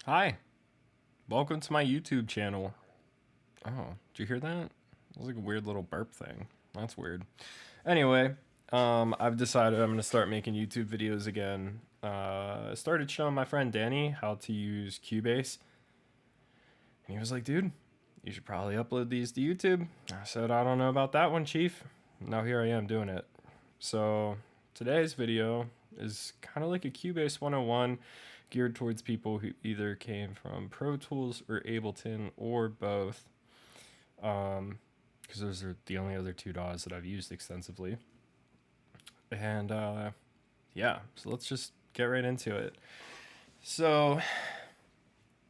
Hi, welcome to my YouTube channel. Oh, did you hear that? It was like a weird little burp thing. That's weird. Anyway, I've decided I'm going to start making YouTube videos again. I started showing my friend Danny how to use Cubase. And he was like, dude, you should probably upload these to YouTube. I said, I don't know about that one, Chief. Now here I am doing it. So today's video is kind of like a Cubase 101 geared towards people who either came from Pro Tools or Ableton or both. Because those are the only other two DAWs that I've used extensively. And yeah, so let's just get right into it. So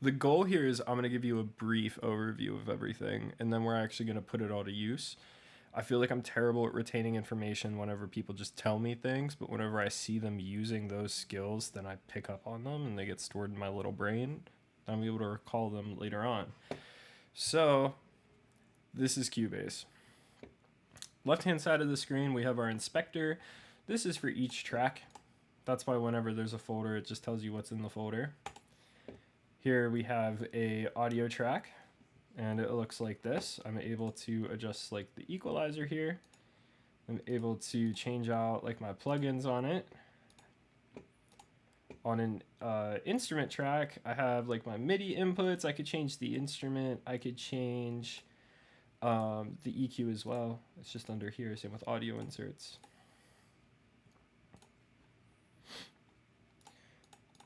the goal here is I'm going to give you a brief overview of everything, and then we're actually going to put it all to use. I feel like I'm terrible at retaining information whenever people just tell me things, but whenever I see them using those skills, then I pick up on them and they get stored in my little brain. I'm able to recall them later on. So this is Cubase. Left-hand side of the screen, we have our inspector. This is for each track. That's why whenever there's a folder, it just tells you what's in the folder. Here we have a audio track, and it looks like this. I'm able to adjust like the equalizer here. I'm able to change out like my plugins on it. On an instrument track, I have like my MIDI inputs. I could change the instrument. I could change the EQ as well. It's just under here, same with audio inserts.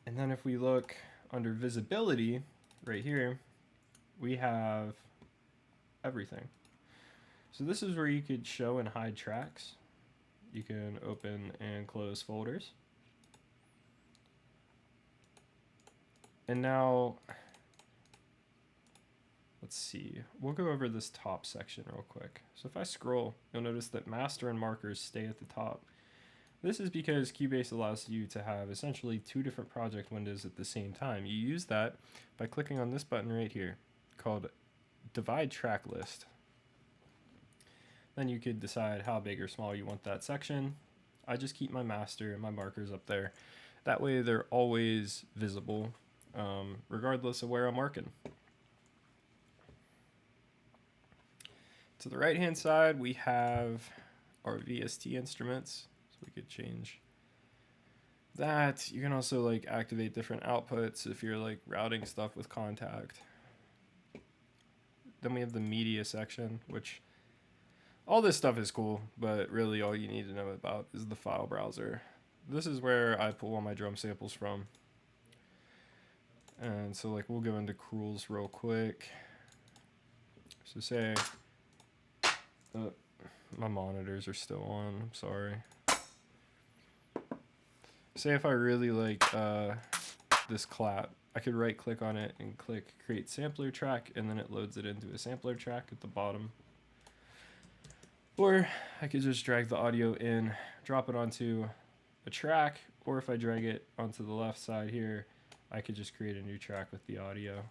And then if we look under visibility right here, we have everything. So this is where you could show and hide tracks. You can open and close folders. And now, let's see, we'll go over this top section real quick. So if I scroll, you'll notice that master and markers stay at the top. This is because Cubase allows you to have essentially two different project windows at the same time. You use that by clicking on this button right here called Divide Track List. Then you could decide how big or small you want that section. I just keep my master and my markers up there. That way they're always visible, regardless of where I'm marking. To the right hand side, we have our VST instruments. So we could change that. You can also like activate different outputs if you're like routing stuff with Contact. Then we have the media section, which all this stuff is cool, but really all you need to know about is the file browser. This is where I pull all my drum samples from. And so like we'll go into Cruels real quick. So say, my monitors are still on, I'm sorry. Say if I really like this clap, I could right click on it and click create sampler track, and then it loads it into a sampler track at the bottom. Or I could just drag the audio in, drop it onto a track, or if I drag it onto the left side here, I could just create a new track with the audio.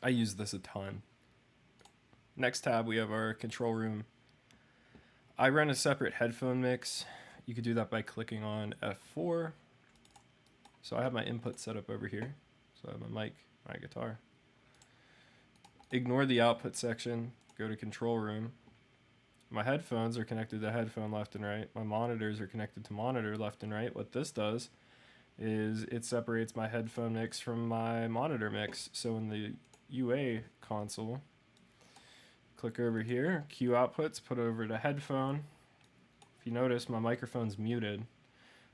I use this a ton. Next tab, we have our control room. I run a separate headphone mix. You could do that by clicking on F4. So I have my input set up over here. So I have my mic, my guitar. Ignore the output section, go to control room. My headphones are connected to headphone left and right. My monitors are connected to monitor left and right. What this does is it separates my headphone mix from my monitor mix. So in the UA console, click over here, Q outputs, put over to headphone. If you notice, my microphone's muted,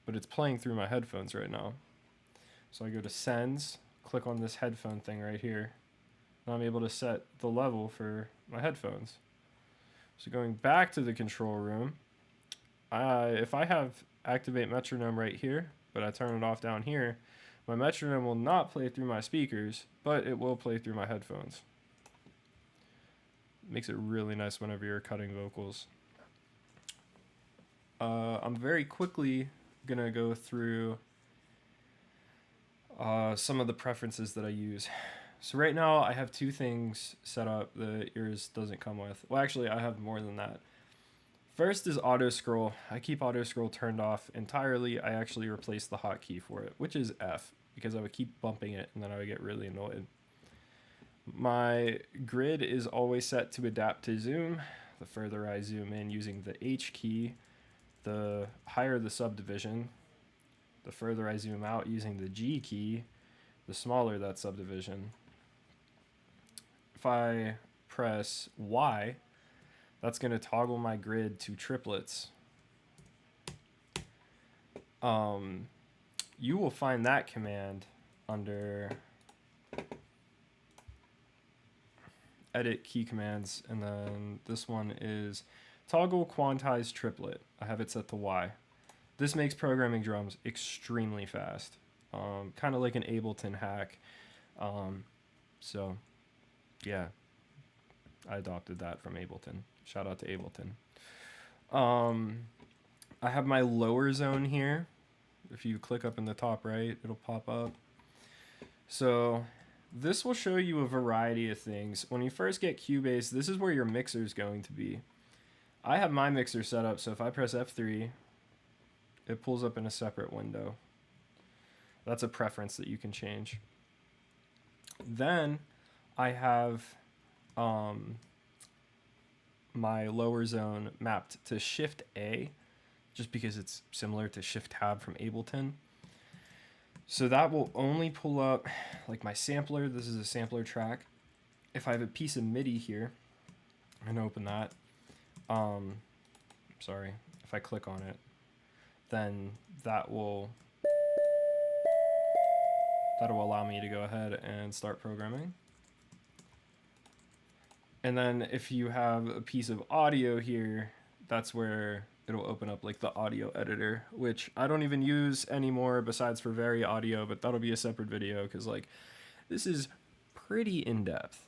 but it's playing through my headphones right now. So I go to sends, click on this headphone thing right here. Now I'm able to set the level for my headphones. So going back to the control room, if I have activate metronome right here, but I turn it off down here, my metronome will not play through my speakers, but it will play through my headphones. Makes it really nice whenever you're cutting vocals. I'm very quickly gonna go through some of the preferences that I use. So right now I have two things set up that yours doesn't come with. Well, actually I have more than that. First is auto scroll. I keep auto scroll turned off entirely. I actually replaced the hotkey for it, which is F, because I would keep bumping it and then I would get really annoyed. My grid is always set to adapt to zoom. The further I zoom in using the H key, the higher the subdivision. The further I zoom out using the G key, the smaller that subdivision. If I press Y, that's going to toggle my grid to triplets. You will find that command under edit key commands, and then this one is toggle quantize triplet. I have it set to Y. This makes programming drums extremely fast, kind of like an Ableton hack. So yeah, I adopted that from Ableton. Shout out to Ableton. I have my lower zone here. If you click up in the top right, it'll pop up. So this will show you a variety of things. When you first get Cubase, this is where your mixer is going to be. I have my mixer set up, so if I press F3, it pulls up in a separate window. That's a preference that you can change. Then I have my lower zone mapped to Shift A, just because it's similar to Shift Tab from Ableton. So that will only pull up like my sampler. This is a sampler track. If I have a piece of MIDI here, I'm gonna open that. Sorry, if I click on it, then that'll allow me to go ahead and start programming. And then if you have a piece of audio here, that's where it'll open up like the audio editor, which I don't even use anymore besides for Very Audio, but that'll be a separate video because like this is pretty in-depth.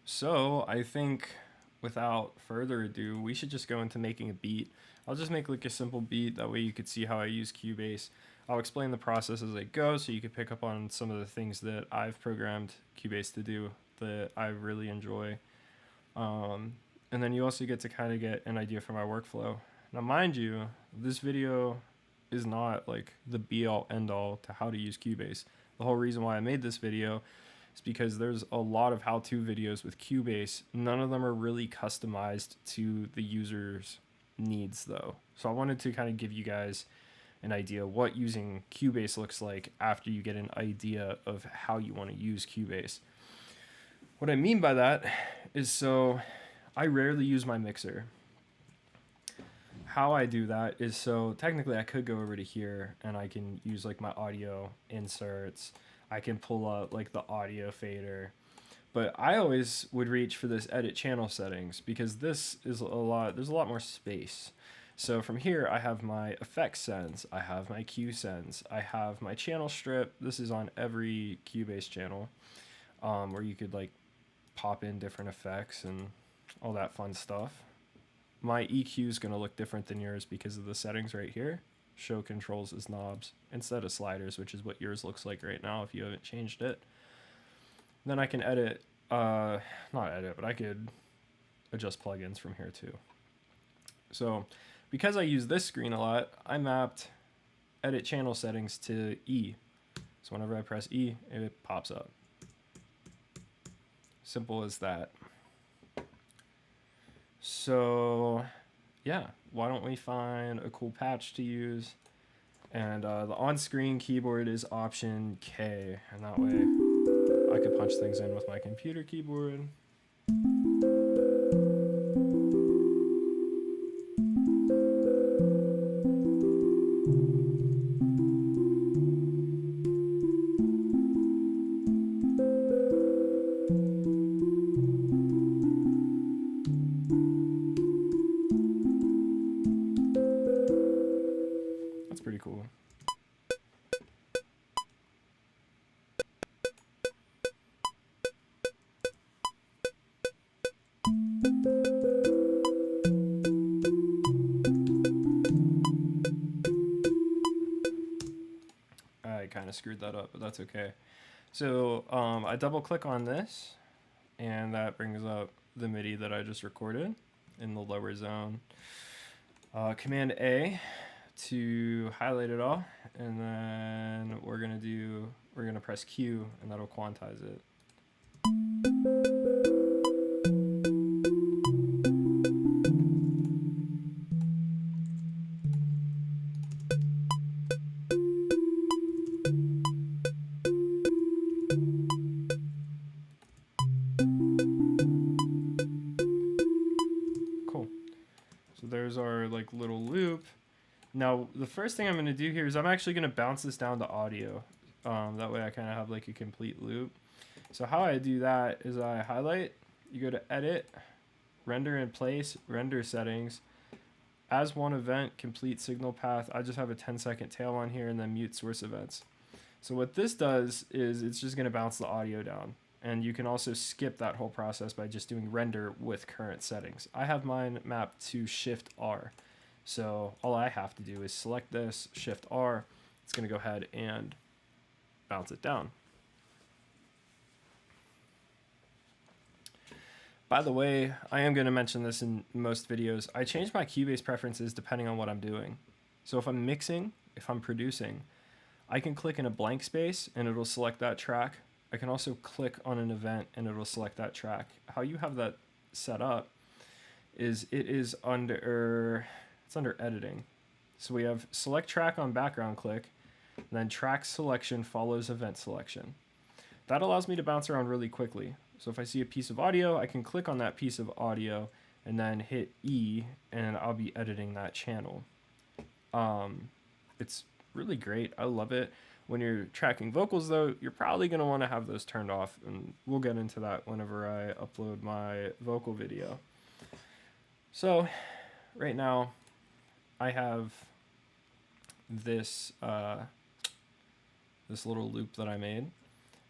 So I think without further ado, we should just go into making a beat. I'll just make like a simple beat, that way you could see how I use Cubase. I'll explain the process as I go so you can pick up on some of the things that I've programmed Cubase to do that I really enjoy. And then you also get to kind of get an idea for my workflow. Now mind you, this video is not like the be-all end-all to how to use Cubase. The whole reason why I made this video is because there's a lot of how-to videos with Cubase. None of them are really customized to the user's needs though. So I wanted to kind of give you guys an idea what using Cubase looks like after you get an idea of how you want to use Cubase. What I mean by that is, so I rarely use my mixer. How I do that is, so technically I could go over to here and I can use like my audio inserts. I can pull up like the audio fader, but I always would reach for this edit channel settings because this is there's a lot more space. So from here, I have my effects sends, I have my cue sends, I have my channel strip. This is on every Cubase channel, where you could like pop in different effects and all that fun stuff. My EQ is going to look different than yours because of the settings right here. Show controls as knobs instead of sliders, which is what yours looks like right now if you haven't changed it. Then I can edit, not edit, but I could adjust plugins from here too. So because I use this screen a lot, I mapped edit channel settings to E. So whenever I press E, it pops up. Simple as that. So yeah, why don't we find a cool patch to use? And the on-screen keyboard is Option K, and that way I could punch things in with my computer keyboard. That's pretty cool. I kind of screwed that up, but that's okay. So I double click on this, and that brings up the MIDI that I just recorded in the lower zone. Command A to highlight it all, and then we're gonna press Q, and that'll quantize it. Cool. So there's our like little loop. Now the first thing I'm gonna do here is I'm actually gonna bounce this down to audio. That way I kind of have like a complete loop. So how I do that is I highlight, you go to edit, render in place, render settings. As one event, complete signal path. I just have a 10-second tail on here, and then mute source events. So what this does is it's just gonna bounce the audio down. And you can also skip that whole process by just doing render with current settings. I have mine mapped to Shift R. So all I have to do is select this, Shift R. It's gonna go ahead and bounce it down. By the way, I am gonna mention this in most videos. I change my Cubase preferences depending on what I'm doing. So if I'm mixing, if I'm producing, I can click in a blank space and it'll select that track. I can also click on an event and it'll select that track. How you have that set up is it's under editing. So we have select track on background click, and then track selection follows event selection. That allows me to bounce around really quickly. So if I see a piece of audio, I can click on that piece of audio and then hit E, and I'll be editing that channel. It's really great. I love it. When you're tracking vocals, though, you're probably going to want to have those turned off, and we'll get into that whenever I upload my vocal video. So right now, I have this this little loop that I made.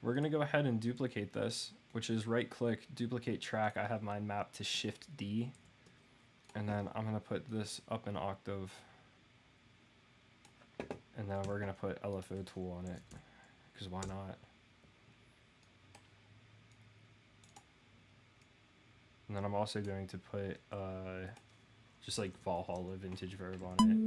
We're going to go ahead and duplicate this, which is right-click, duplicate track. I have mine mapped to Shift D, and then I'm going to put this up an octave. And then we're going to put LFO tool on it, because why not? And then I'm also going to put just like Valhalla vintage verb on it.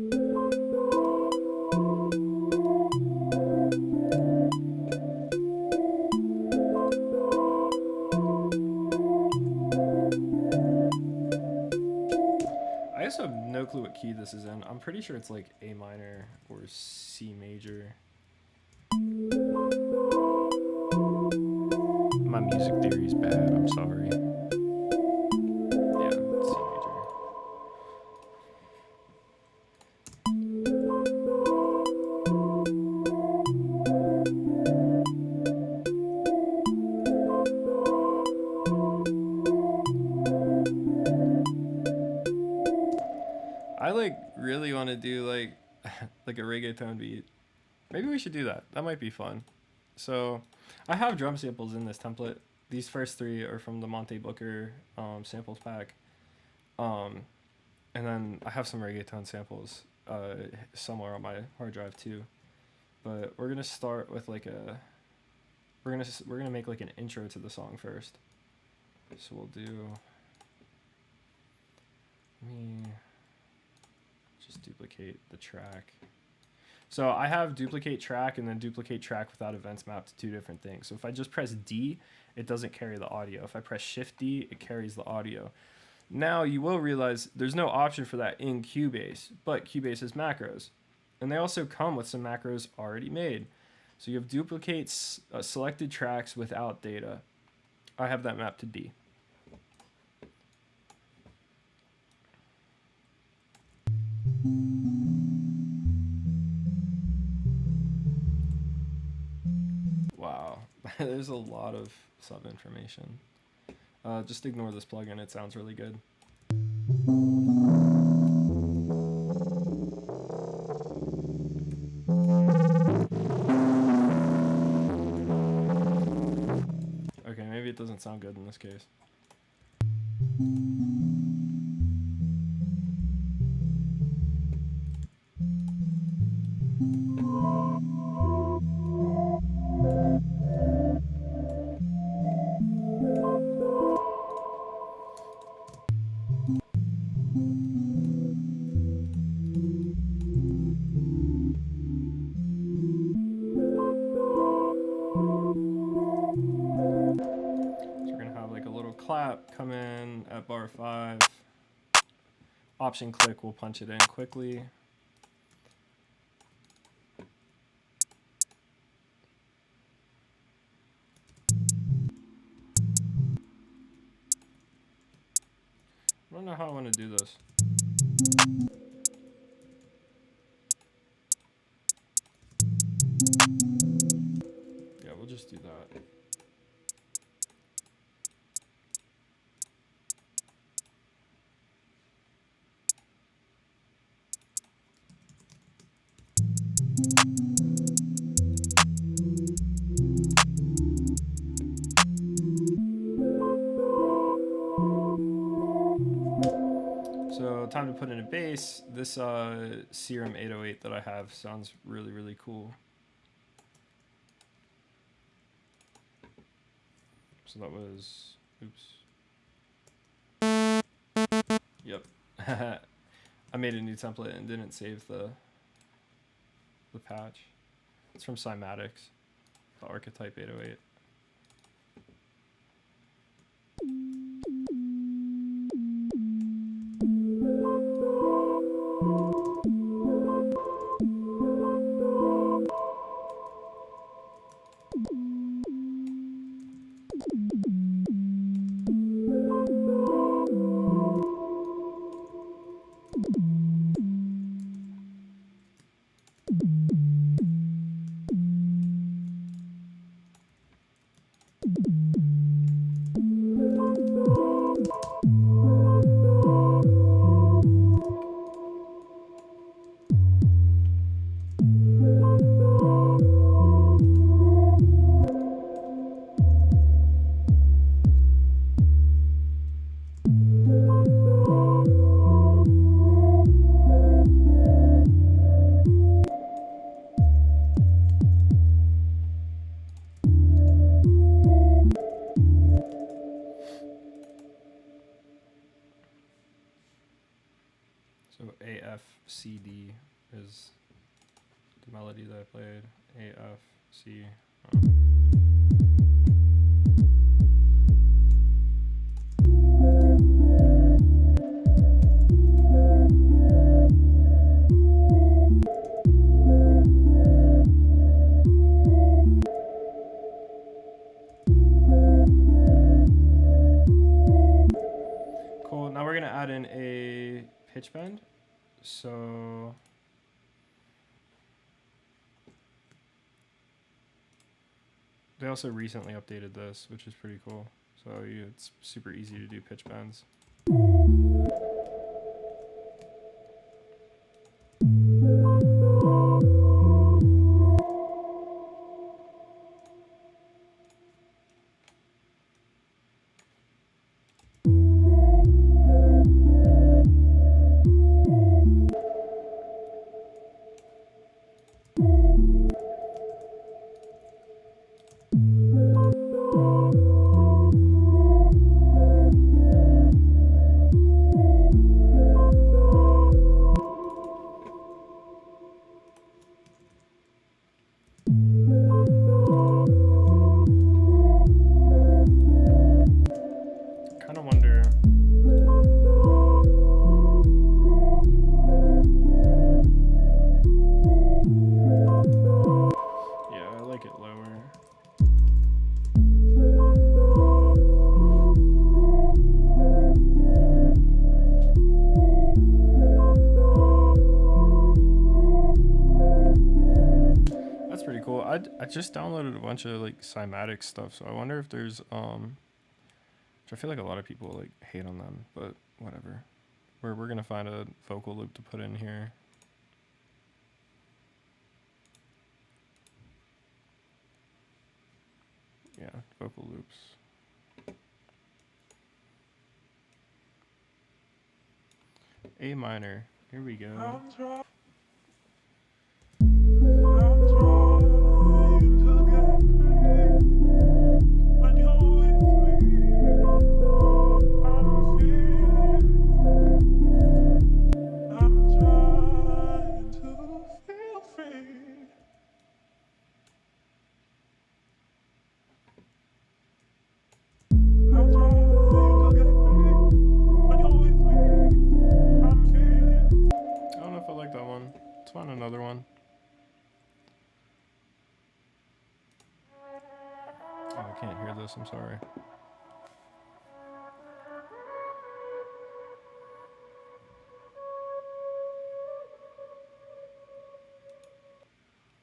I also have no clue what key this is in. I'm pretty sure it's like A minor or C major. My music theory is bad, I'm sorry. Yeah, C major. I like really want to do like like a reggaeton beat. Maybe we should do that. That might be fun. So I have drum samples in this template. These first three are from the Monte Booker samples pack. And then I have some reggaeton samples somewhere on my hard drive too. But we're gonna start with like we're gonna make like an intro to the song first. So we'll do. Let me just duplicate the track. So I have duplicate track and then duplicate track without events mapped to two different things. So if I just press D, it doesn't carry the audio. If I press Shift D, it carries the audio. Now you will realize there's no option for that in Cubase, but Cubase has macros. And they also come with some macros already made. So you have duplicate selected tracks without data. I have that mapped to D. Wow, there's a lot of sub information. Just ignore this plugin, it sounds really good. Okay, maybe it doesn't sound good in this case. then at bar 5, option click will punch it in quickly. I don't know how I want to do this. Yeah, we'll just do that. So time to put in a bass. This Serum 808 that I have sounds really, really cool. So that was, oops. Yep. I made a new template and didn't save the patch. It's from Cymatics, the Archetype 808. So AFCD is the melody that I played. AFC. Cool. Now we're gonna add in a pitch bend. So they also recently updated this, which is pretty cool. So it's super easy to do pitch bends. I just downloaded a bunch of like Cymatics stuff, so I wonder if there's which I feel like a lot of people like hate on them, but whatever. We're gonna find a vocal loop to put in here. Yeah, vocal loops. A minor. Here we go. this, I'm sorry.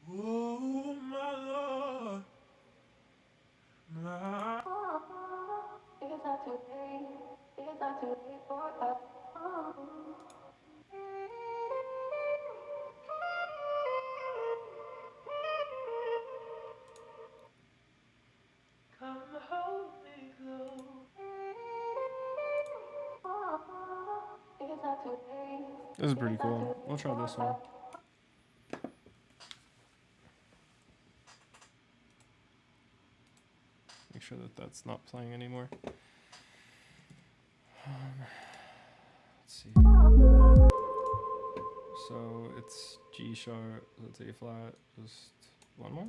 Oh, my Lord. My... It's not too late. It's not too late for us. Come hold me close. It's not too late. This is pretty cool. We'll try this one. Make sure that that's not playing anymore. Let's see. So it's G sharp, let's A flat, just one more.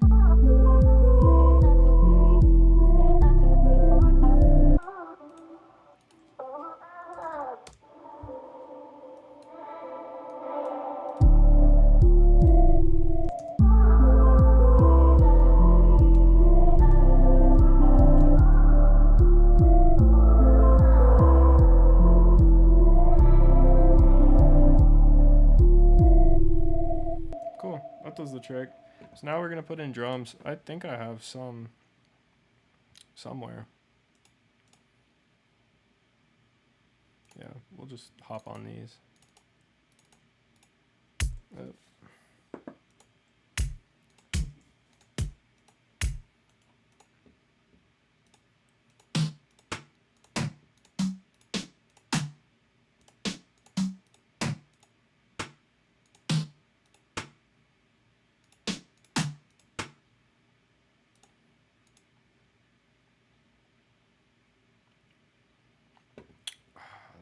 Cool, that does the trick. So now we're gonna put in drums. I think I have some somewhere. Yeah, we'll just hop on these.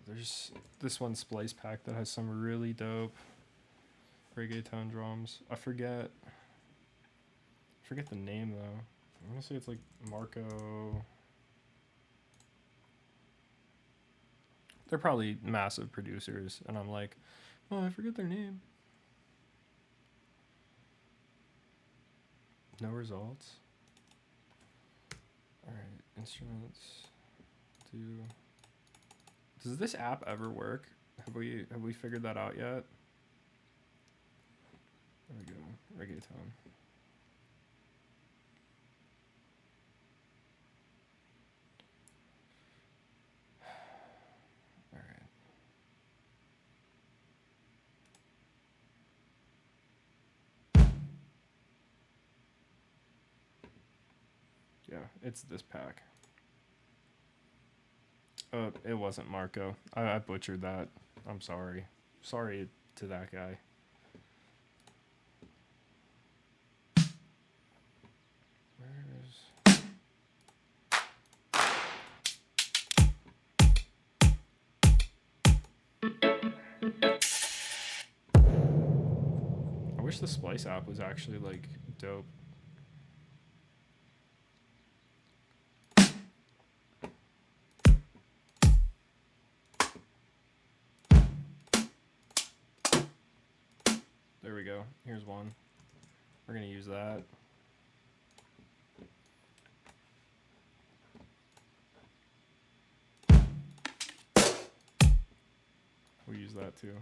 There's this one splice pack that has some really dope reggaeton drums. I forget the name though. I'm gonna say it's like Marco. They're probably massive producers, and I'm like, oh, I forget their name. No results. All right, instruments. Does this app ever work? Have we figured that out yet? There we go. Reggaeton. All right. Yeah, it's this pack. It wasn't Marco. I butchered that. I'm sorry. Sorry to that guy. I wish the Splice app was actually like dope. There we go. Here's one. We're gonna use that. We'll use that too.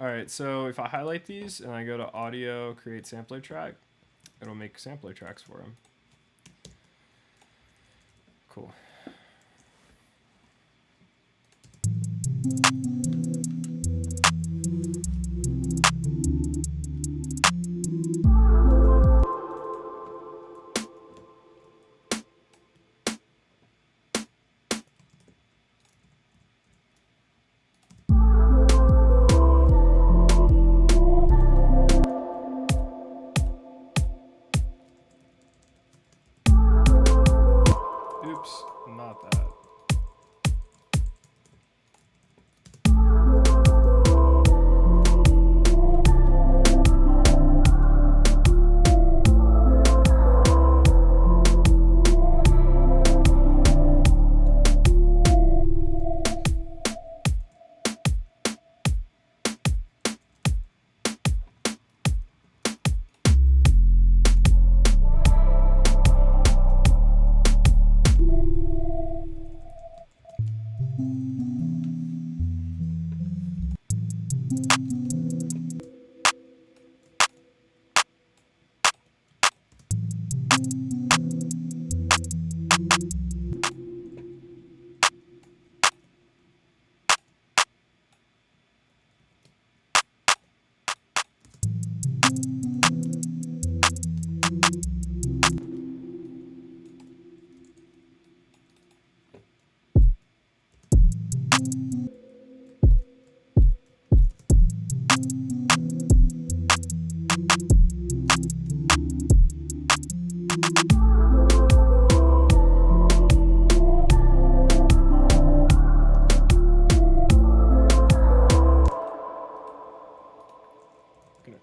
All right, so if I highlight these and I go to audio, create sampler track, it'll make sampler tracks for them. Cool. Oops, not that.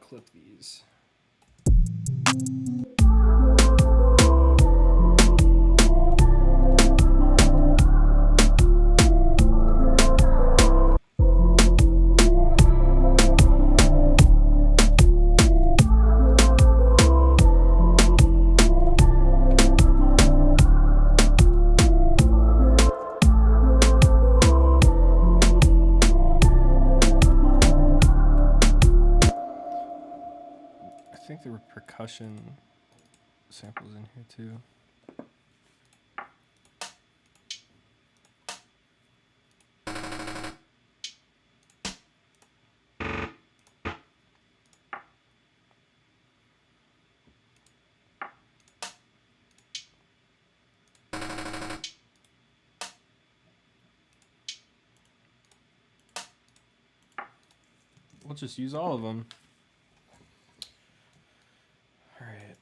Clip these. I think there were percussion samples in here too. We'll just use all of them. All right.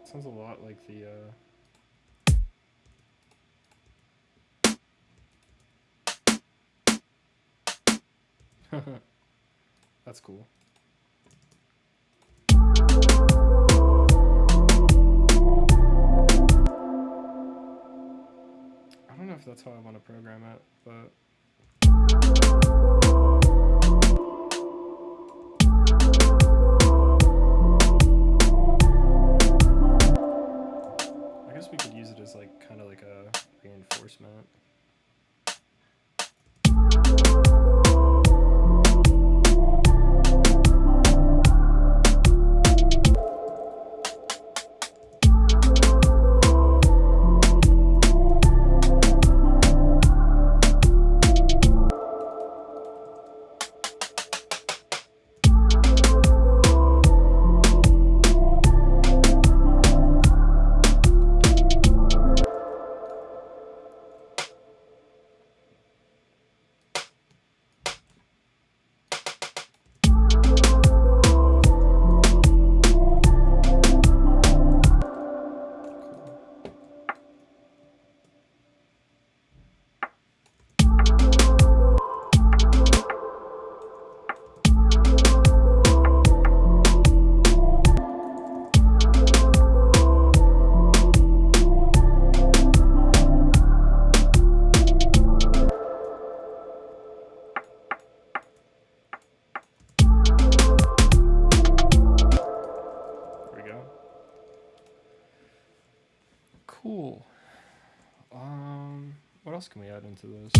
Sounds a lot like the that's cool. I don't know if that's how I want to program it, but I guess we could use it as like kind of like a reinforcement. Cool. What else can we add into this?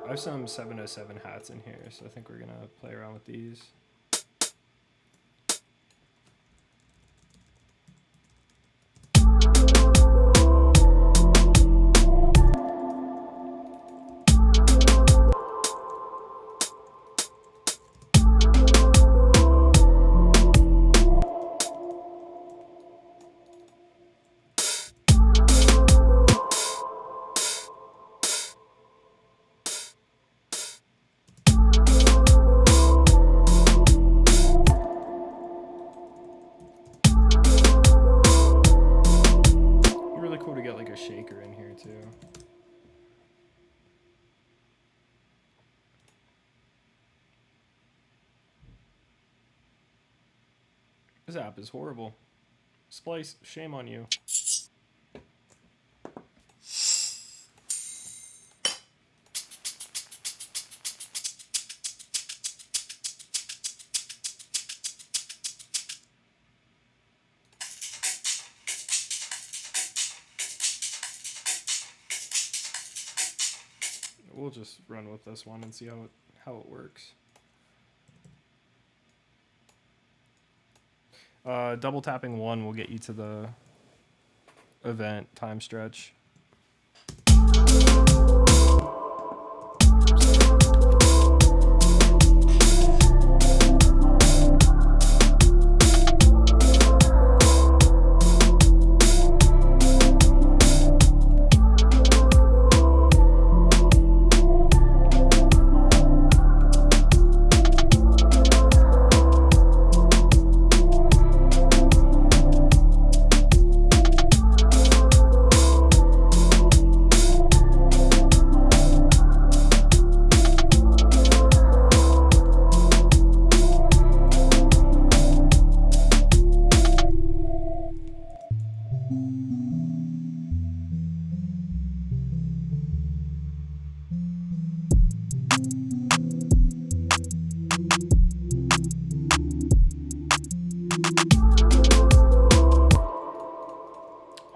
I have some 707 hats in here, so I think we're gonna play around with these. This app is horrible. Splice, shame on you. We'll just run with this one and see how it works. Double tapping 1 will get you to the event time stretch.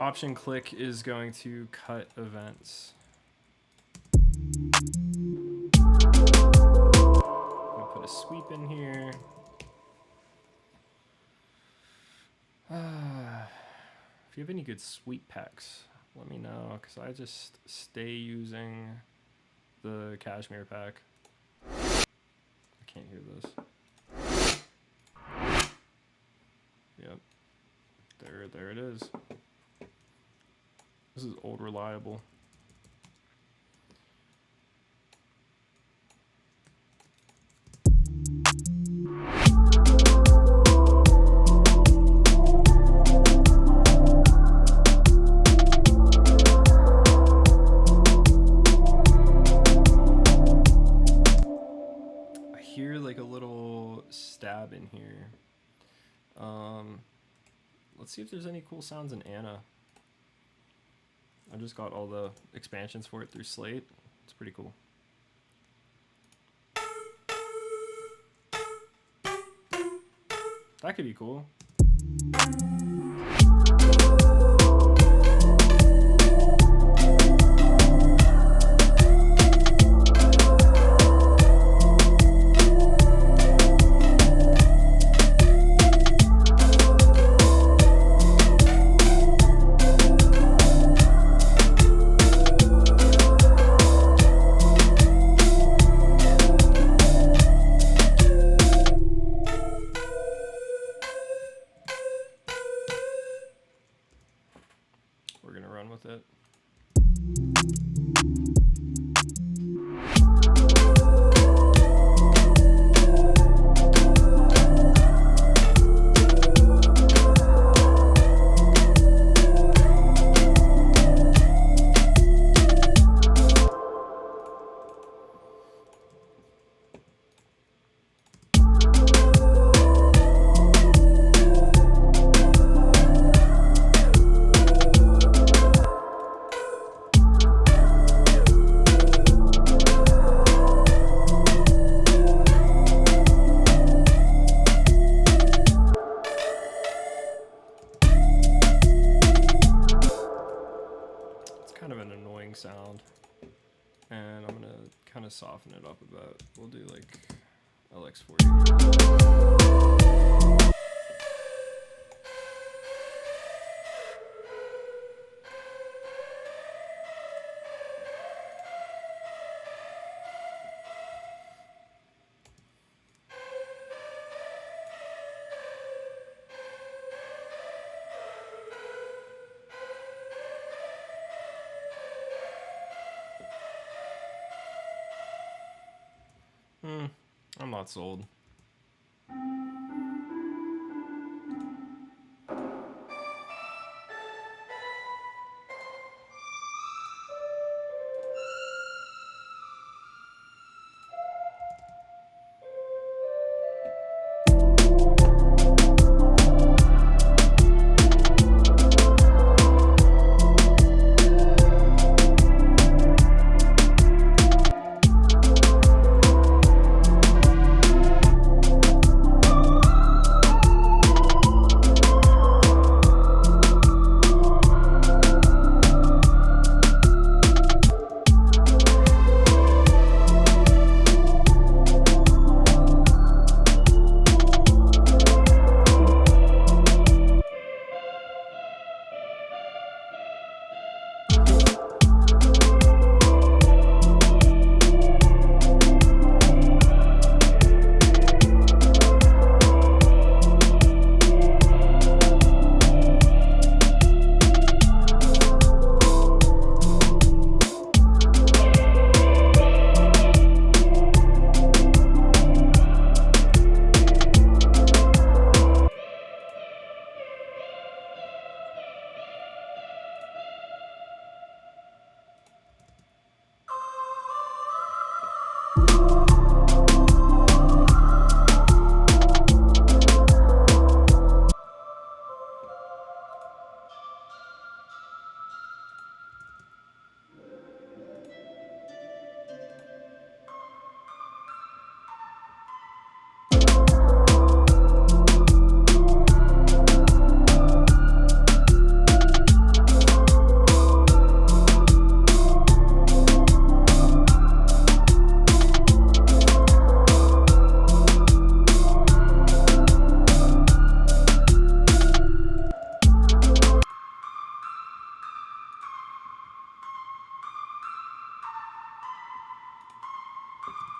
Option click is going to cut events. I'll put a sweep in here. If you have any good sweep packs, let me know, because I just stay using the cashmere pack. I can't hear this. Yep. There it is. This is old reliable. I hear like a little stab in here. Let's see if there's any cool sounds in Anna. I just got all the expansions for it through Slate. It's pretty cool. That could be cool. We're gonna run with it. Kind of an annoying sound, and I'm gonna kind of soften it up a bit. We'll do like LX40. I'm not sold.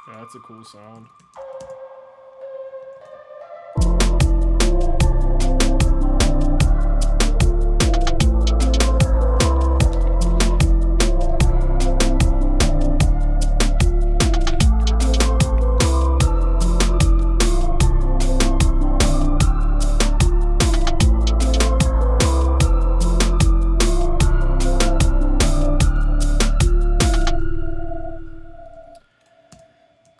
Yeah, that's a cool sound.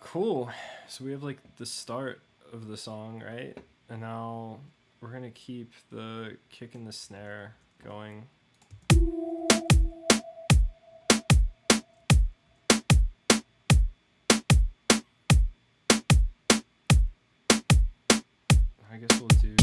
Cool. So we have like the start of the song, right? And now we're gonna keep the kick and the snare going. I guess we'll do...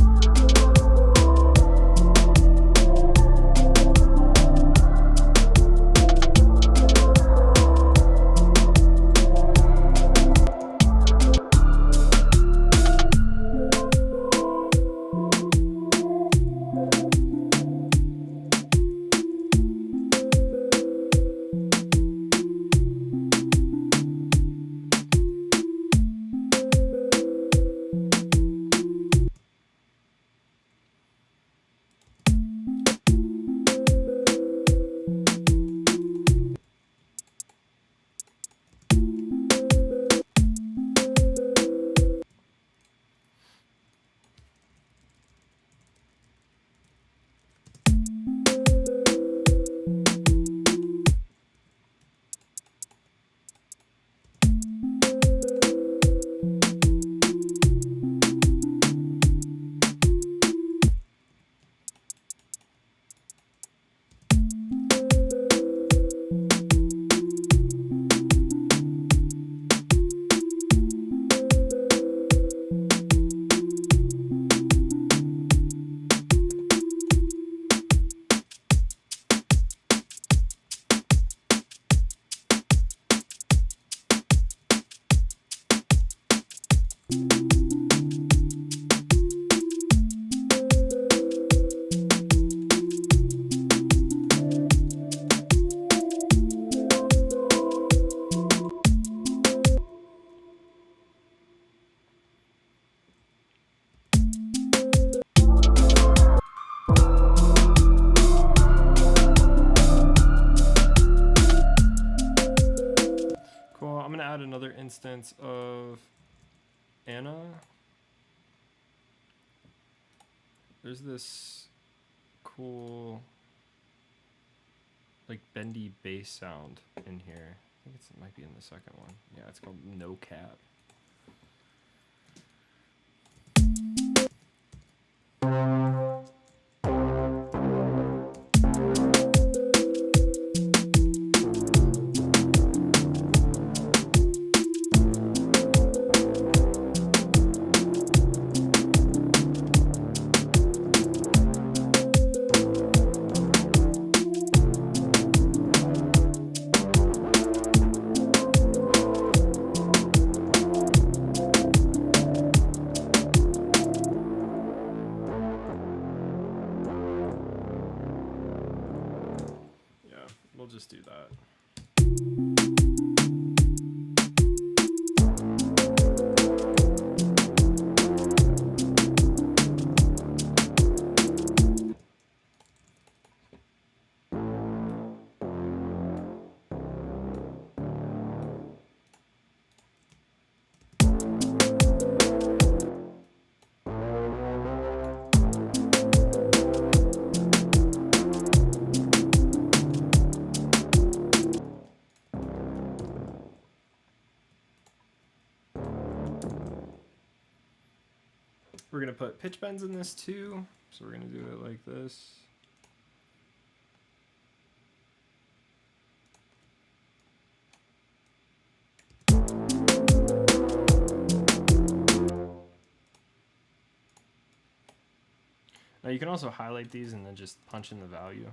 I'm gonna add another instance of Anna. There's this cool like bendy bass sound in here. I think it might be in the second one. Yeah, it's called No Cap. We're gonna put pitch bends in this too. So we're gonna do it like this. Now you can also highlight these and then just punch in the value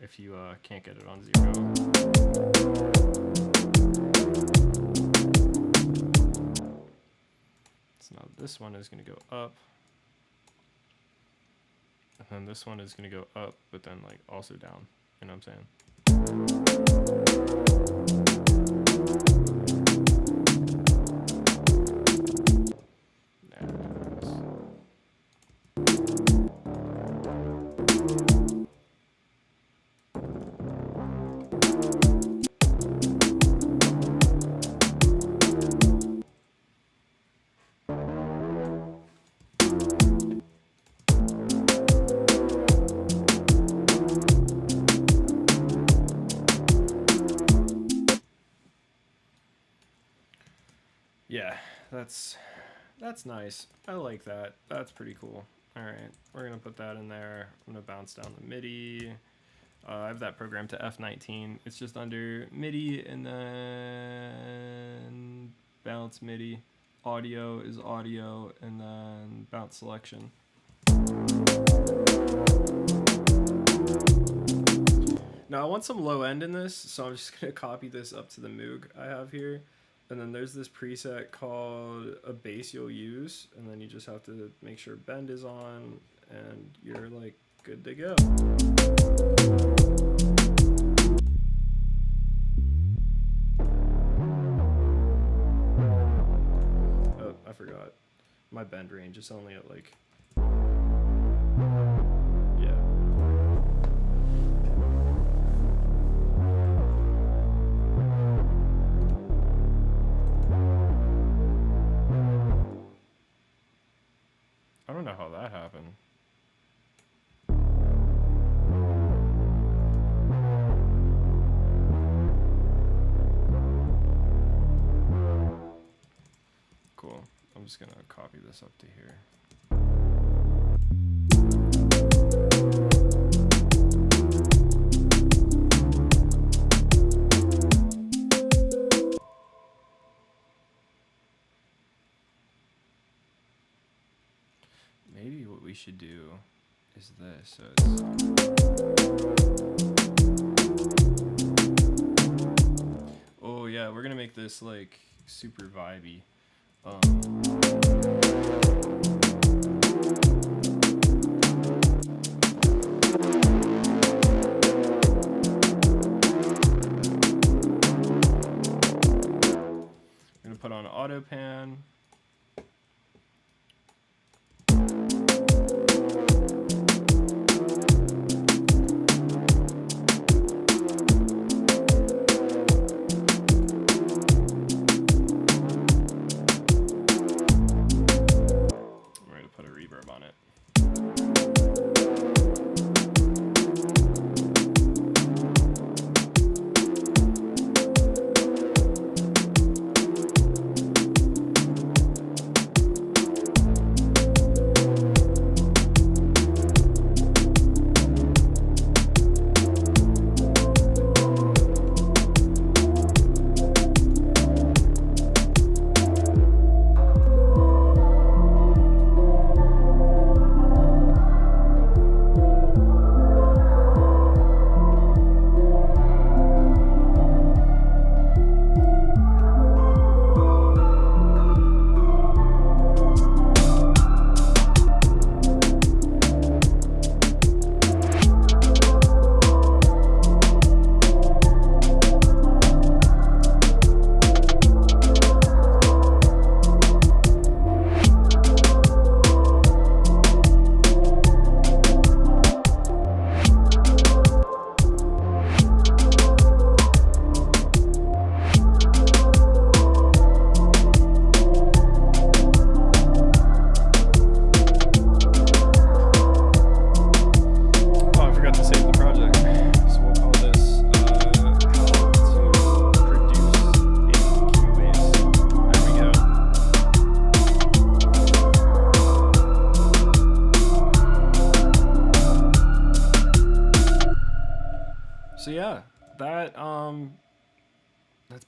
if you can't get it on 0. So now this one is going to go up. And then this one is going to go up, but then like also down. You know what I'm saying? Yeah, that's nice. I like that. That's pretty cool. All right, we're gonna put that in there. I'm gonna bounce down the MIDI. I have that program to F19. It's just under MIDI and then bounce MIDI. Audio is audio and then bounce selection. Now I want some low end in this, so I'm just gonna copy this up to the Moog I have here. And then there's this preset called a bass you'll use, and then you just have to make sure bend is on, and you're like good to go. Oh, I forgot. My bend range is only at like, yeah. I don't know how that happened. Cool. I'm just gonna copy this up to here. Maybe what we should do is this. So it's oh yeah, we're gonna make this like super vibey. We're gonna put on auto pan.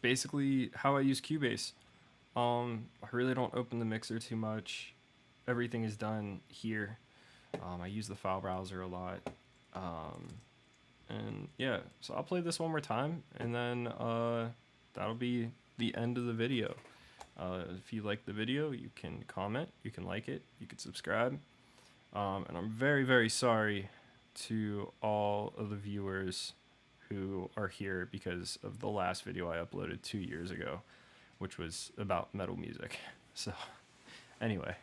basically how I use Cubase. I really don't open the mixer too much. Everything is done here. I use the file browser a lot. Um, and yeah, so I'll play this one more time, and then that'll be the end of the video. If you like the video, you can comment, you can like it, you can subscribe. And I'm very, very sorry to all of the viewers who are here because of the last video I uploaded 2 years ago, which was about metal music. So, anyway.